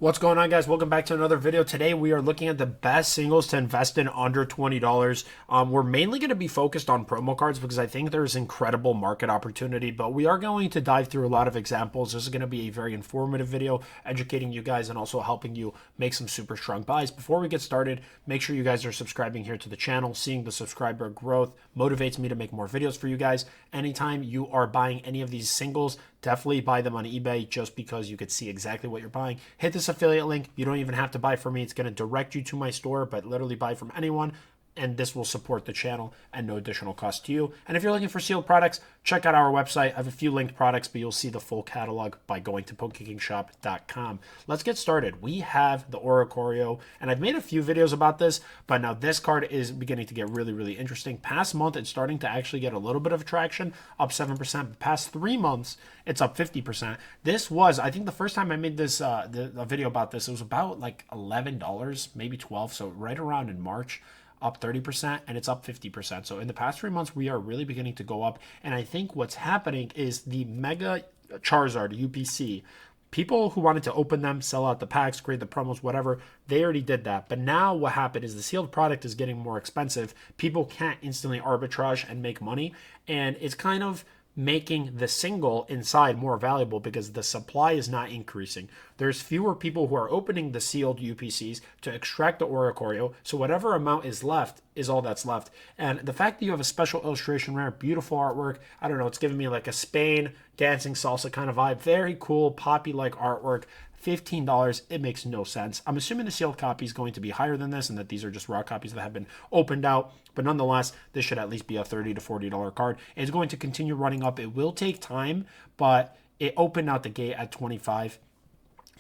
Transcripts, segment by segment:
What's going on, guys? Welcome back to another video. Today we are looking at the best singles to invest in under $20. We're mainly going to be focused on promo cards because I think there's incredible market opportunity, but we are going to dive through a lot of examples. This is going to be a very informative video, educating you guys and also helping you make some super strong buys. Before we get started, make sure you guys are subscribing here to the channel. Seeing the subscriber growth motivates me to make more videos for you guys. Anytime you are buying any of these singles, definitely buy them on eBay just because you could see exactly what you're buying. Hit this affiliate link. You don't even have to buy from me. It's going to direct you to my store, but literally buy from anyone. And this will support the channel and no additional cost to you. And if you're looking for sealed products, check out our website. I have a few linked products, but you'll see the full catalog by going to PokeKingShop.com. Let's get started. We have the Oricorio, and I've made a few videos about this, but now this card is beginning to get really, really interesting. Past month, it's starting to actually get a little bit of traction, up 7%. Past 3 months, it's up 50%. This was, I think the first time I made this a video about this, it was about like $11, maybe 12, so right around in March. Up 30%, and it's up 50%. So in the past 3 months, we are really beginning to go up. And I think what's happening is the Mega Charizard UPC, people who wanted to open them, sell out the packs, create the promos, whatever, they already did that. But now what happened is the sealed product is getting more expensive. People can't instantly arbitrage and make money. And it's kind of making the single inside more valuable because the supply is not increasing. There's fewer people who are opening the sealed UPCs to extract the Oricorio, so whatever amount is left is all that's left. And the fact that you have a special illustration rare, beautiful artwork, I don't know, it's giving me like a Spain dancing salsa kind of vibe. Very cool, poppy-like artwork. $15, it makes no sense. I'm assuming the sealed copy is going to be higher than this and that these are just raw copies that have been opened out. But nonetheless, this should at least be a $30 to $40 card. It's going to continue running up. It will take time, but it opened out the gate at 25,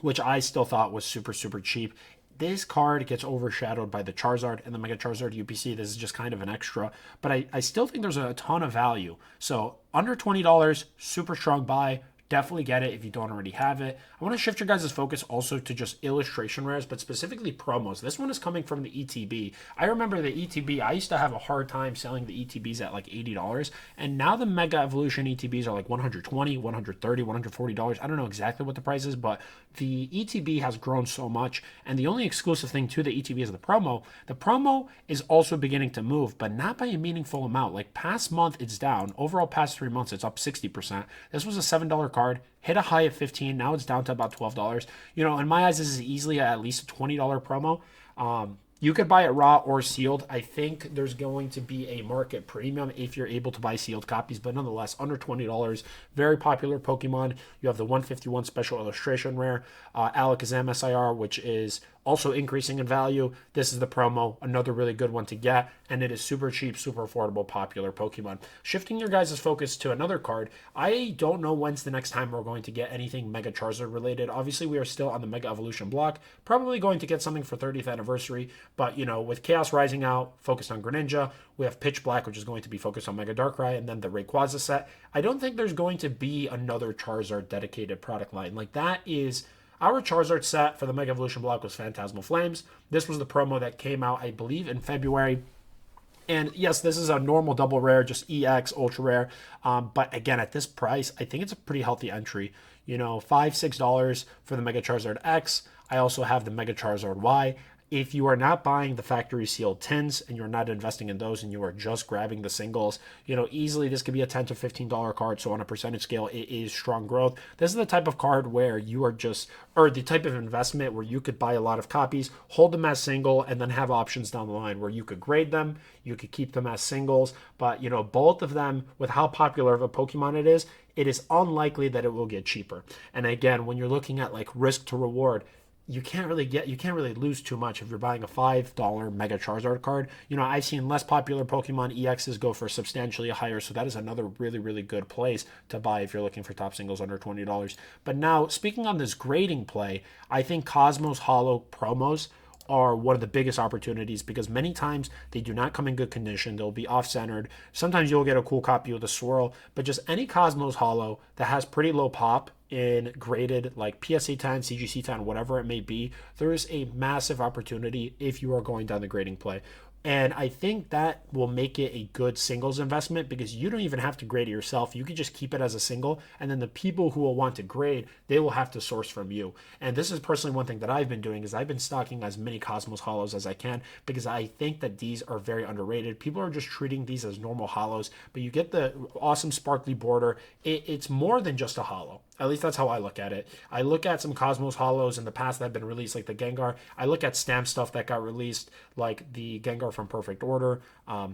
which I still thought was super, super cheap. This card gets overshadowed by the Charizard and the Mega Charizard UPC. This is just kind of an extra, but I still think there's a ton of value. So under $20, super strong buy. Definitely get it if you don't already have it. I want to shift your guys' focus also to just illustration rares, but specifically promos. This one is coming from the ETB. I remember the ETB, I used to have a hard time selling the ETBs at like $80, and now the Mega Evolution ETBs are like $120, $130, $140. I don't know exactly what the price is, but the ETB has grown so much, and the only exclusive thing to the ETB is the promo. The promo is also beginning to move, but not by a meaningful amount. Like past month, it's down. Overall, past 3 months, it's up 60%. This was a $7 card. Hit a high of 15. Now it's down to about $12. You know, in my eyes, this is easily at least a $20 promo. You could buy it raw or sealed. I think there's going to be a market premium if you're able to buy sealed copies, but nonetheless, under $20. Very popular Pokemon. You have the 151 Special Illustration Rare, Alakazam SIR, which is also increasing in value. This is the promo, another really good one to get, and it is super cheap, super affordable, popular Pokemon. Shifting your guys' focus to another card, I don't know when's the next time we're going to get anything Mega Charizard related. Obviously, we are still on the Mega Evolution block, probably going to get something for 30th anniversary, but you know, with Chaos Rising out, focused on Greninja, we have Pitch Black, which is going to be focused on Mega Darkrai, and then the Rayquaza set. I don't think there's going to be another Charizard dedicated product line. Like that is... Our Charizard set for the Mega Evolution block was Phantasmal Flames. This was the promo that came out, I believe, in February. And yes, this is a normal double rare, just EX, ultra rare. But again, at this price, I think it's a pretty healthy entry. You know, $5, $6 for the Mega Charizard X. I also have the Mega Charizard Y. If you are not buying the factory sealed tins and you're not investing in those and you are just grabbing the singles, you know, easily this could be a $10 to $15 card. So on a percentage scale, it is strong growth. This is the type of card where you are just, or the type of investment where you could buy a lot of copies, hold them as single, and then have options down the line where you could grade them, you could keep them as singles. But, you know, both of them, with how popular of a Pokemon it is unlikely that it will get cheaper. And again, when you're looking at like risk to reward, you can't really lose too much if you're buying a $5 Mega Charizard card. You know, I've seen less popular Pokemon EXs go for substantially higher, so that is another really, really good place to buy if you're looking for top singles under $20. But now, speaking on this grading play, I think Cosmos Holo promos are one of the biggest opportunities because many times they do not come in good condition. They'll be off-centered. Sometimes you'll get a cool copy with a swirl, but just any Cosmos Holo that has pretty low pop in graded like PSA 10, CGC 10, whatever it may be, there is a massive opportunity if you are going down the grading play. And I think that will make it a good singles investment because you don't even have to grade it yourself. You can just keep it as a single. And then the people who will want to grade, they will have to source from you. And this is personally one thing that I've been doing is I've been stocking as many Cosmos Hollows as I can because I think that these are very underrated. People are just treating these as normal hollows, but you get the awesome sparkly border. It's more than just a hollow. At least that's how I look at it. I look at some Cosmos Hollows in the past that have been released, like the Gengar. I look at stamp stuff that got released, like the Gengar from Perfect Order.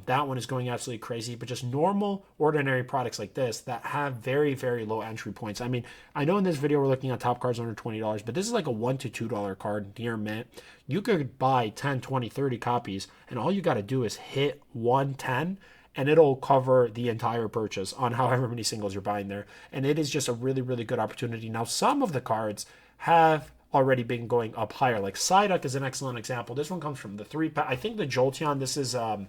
That one is going absolutely crazy. But just normal, ordinary products like this that have very, very low entry points. I mean, I know in this video we're looking at top cards under $20, but this is like a $1 to $2 card near mint. You could buy 10, 20, 30 copies, and all you got to do is hit 110 and it'll cover the entire purchase on however many singles you're buying there. And it is just a really, really good opportunity. Now, some of the cards have already been going up higher. Like Psyduck is an excellent example. This one comes from the 3-pack. I think the Jolteon, this is, I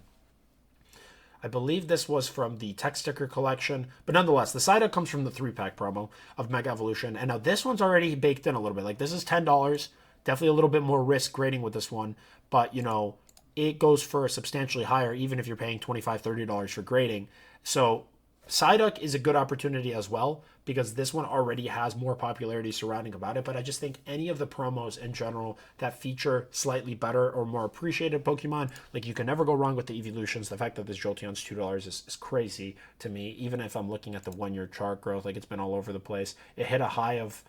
believe this was from the Tech Sticker collection. But nonetheless, the Psyduck comes from the 3-pack promo of Mega Evolution. And now this one's already baked in a little bit. Like this is $10. Definitely a little bit more risk grading with this one. But, you know, it goes for substantially higher, even if you're paying $25, $30 for grading. So Psyduck is a good opportunity as well because this one already has more popularity surrounding about it. But I just think any of the promos in general that feature slightly better or more appreciated Pokemon, like you can never go wrong with the evolutions. The fact that this Jolteon's $2 is crazy to me. Even if I'm looking at the 1 year chart growth, like it's been all over the place. It hit a high of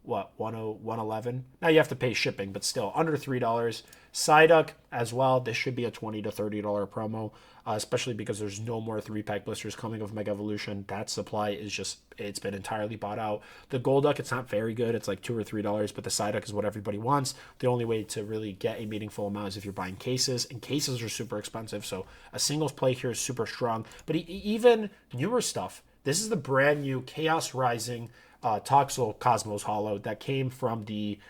what, 111. Now you have to pay shipping, but still under $3. Psyduck as well. This should be a $20 to $30 promo, especially because there's no more 3-pack blisters coming of Mega Evolution. That supply is just, it's been entirely bought out. The Golduck, it's not very good. It's like $2 or $3, but the Psyduck is what everybody wants. The only way to really get a meaningful amount is if you're buying cases, and cases are super expensive. So a singles play here is super strong. But even newer stuff. This is the brand new Chaos Rising Toxel Cosmos Hollow that came from the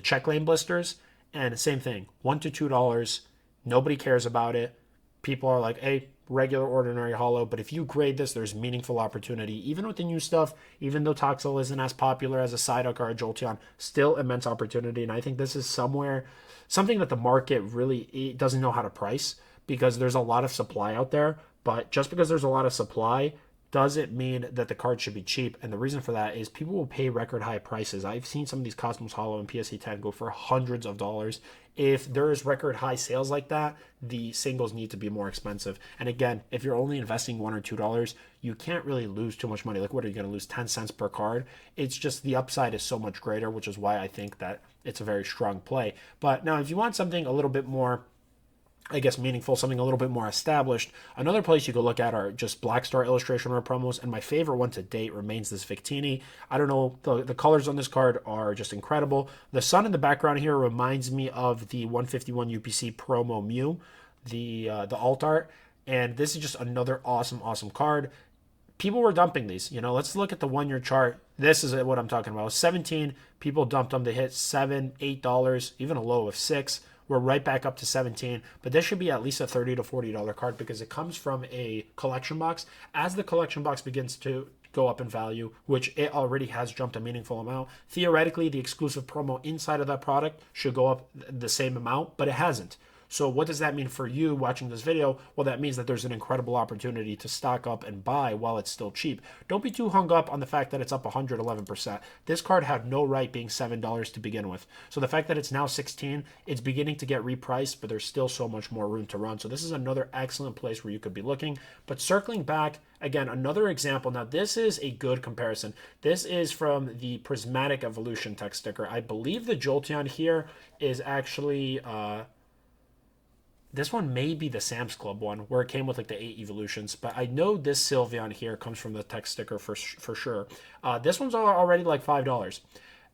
check lane blisters. And same thing, $1 to $2. Nobody cares about it. People are like, hey, regular ordinary hollow. But if you grade this, there's meaningful opportunity. Even with the new stuff, even though Toxel isn't as popular as a Psyduck or a Jolteon, still immense opportunity. And I think this is something that the market really doesn't know how to price because there's a lot of supply out there. But just because there's a lot of supply doesn't mean that the card should be cheap. And the reason for that is people will pay record high prices. I've seen some of these Cosmos Hollow and PSA 10 go for hundreds of dollars. If there is record high sales like that, the singles need to be more expensive. And again, if you're only investing $1 or $2, you can't really lose too much money. Like, what are you going to lose 10 cents per card? It's just the upside is so much greater, which is why I think that it's a very strong play. But now, if you want something a little bit more, I guess, meaningful, something a little bit more established, another place you could look at are just Black Star illustration or promos, and my favorite one to date remains this Victini. I don't know, the colors on this card are just incredible. The sun in the background here reminds me of the 151 UPC promo Mew, the alt art, and this is just another awesome card. People were dumping these. You know, let's look at the 1 year chart. This is what I'm talking about. 17 people dumped them. They hit $7, $8, even a low of $6. We're right back up to 17, but this should be at least a $30 to $40 card because it comes from a collection box. As the collection box begins to go up in value, which it already has jumped a meaningful amount, theoretically, the exclusive promo inside of that product should go up the same amount, but it hasn't. So what does that mean for you watching this video? Well, that means that there's an incredible opportunity to stock up and buy while it's still cheap. Don't be too hung up on the fact that it's up 111%. This card had no right being $7 to begin with. So the fact that it's now 16, it's beginning to get repriced, but there's still so much more room to run. So this is another excellent place where you could be looking. But circling back, again, another example. Now, this is a good comparison. This is from the Prismatic Evolution tech sticker. I believe the Jolteon here is actually... this one may be the Sam's Club one, where it came with like the 8 evolutions, but I know this Sylveon here comes from the tech sticker for sure. This one's already like $5,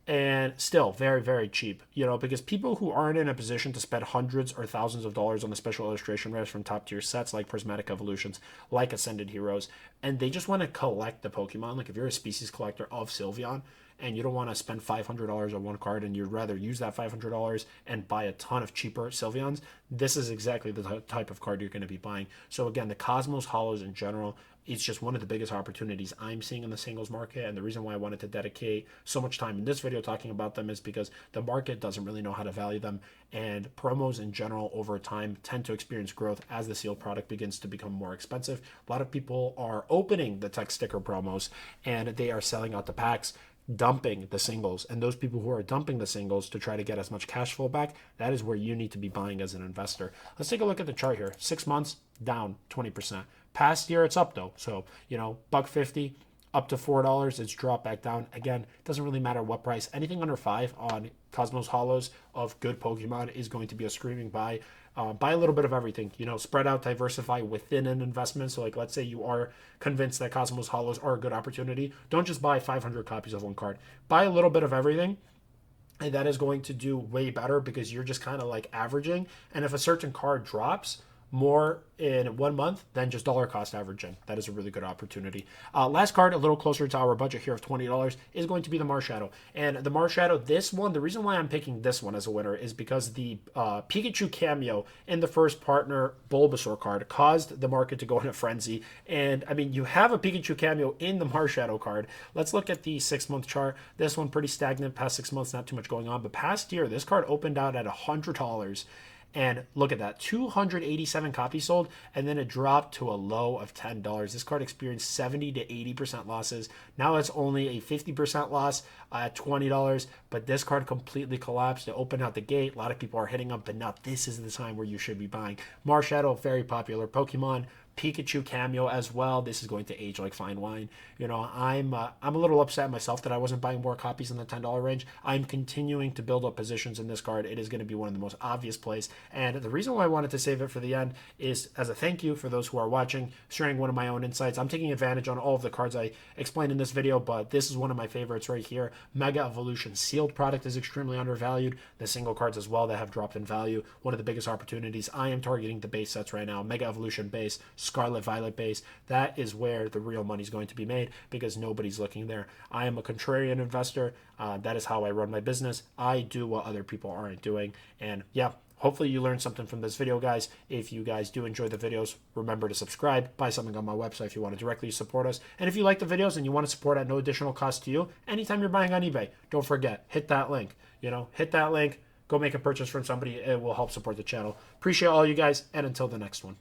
and still very cheap, you know, because people who aren't in a position to spend hundreds or thousands of dollars on the special illustration rares from top tier sets like Prismatic Evolutions, like Ascended Heroes, and they just want to collect the Pokemon. Like if you're a species collector of Sylveon, and you don't want to spend $500 on one card and you'd rather use that $500 and buy a ton of cheaper Sylveons, this is exactly the type of card you're going to be buying. So again, the Cosmos Holos in general, it's just one of the biggest opportunities I'm seeing in the singles market. And the reason why I wanted to dedicate so much time in this video talking about them is because the market doesn't really know how to value them. And promos in general over time tend to experience growth as the sealed product begins to become more expensive. A lot of people are opening the tech sticker promos and they are selling out the packs, dumping the singles. And those people who are dumping the singles to try to get as much cash flow back, that is where you need to be buying as an investor. Let's take a look at the chart here. 6 months down 20%. Past year it's up though. So, $1.50 up to $4, it's dropped back down. Again, it doesn't really matter what price. Anything under $5 on Cosmos Holos of good Pokemon is going to be a screaming buy. Buy a little bit of everything, spread out, diversify within an investment. So like, let's say you are convinced that Cosmos Holos are a good opportunity. Don't just buy 500 copies of one card. Buy a little bit of everything. And that is going to do way better because you're just kind of like averaging. And if a certain card drops more in 1 month than just dollar cost averaging, that is a really good opportunity. Last card, a little closer to our budget here of $20, is going to be the Marshadow. And the Marshadow, this one, the reason why I'm picking this one as a winner is because the Pikachu cameo in the first partner Bulbasaur card caused the market to go in a frenzy. And I mean, you have a Pikachu cameo in the Marshadow card. Let's look at the 6-month chart. This one pretty stagnant. Past 6 months, not too much going on. But past year, this card opened out at $100. And look at that, 287 copies sold, and then it dropped to a low of $10. This card experienced 70 to 80% losses. Now it's only a 50% loss at $20, but this card completely collapsed. It opened out the gate. A lot of people are hitting up, but now this is the time where you should be buying. Marshadow, very popular Pokemon. Pikachu cameo as well. This is going to age like fine wine. I'm a little upset myself that I wasn't buying more copies in the $10 range. I'm continuing to build up positions in this card. It is going to be one of the most obvious plays. And the reason why I wanted to save it for the end is as a thank you for those who are watching, sharing one of my own insights. I'm taking advantage on all of the cards I explained in this video, but this is one of my favorites right here. Mega Evolution sealed product is extremely undervalued. The single cards as well that have dropped in value. One of the biggest opportunities. I am targeting the base sets right now. Mega Evolution base, Scarlet Violet base. That is where the real money is going to be made because nobody's looking there. I am a contrarian investor. That is how I run my business. I do what other people aren't doing. And yeah, hopefully you learned something from this video, guys. If you guys do enjoy the videos, remember to subscribe, buy something on my website if you want to directly support us. And if you like the videos and you want to support at no additional cost to you, anytime you're buying on eBay, don't forget, hit that link. Hit that link, go make a purchase from somebody. It will help support the channel. Appreciate all you guys, and until the next one.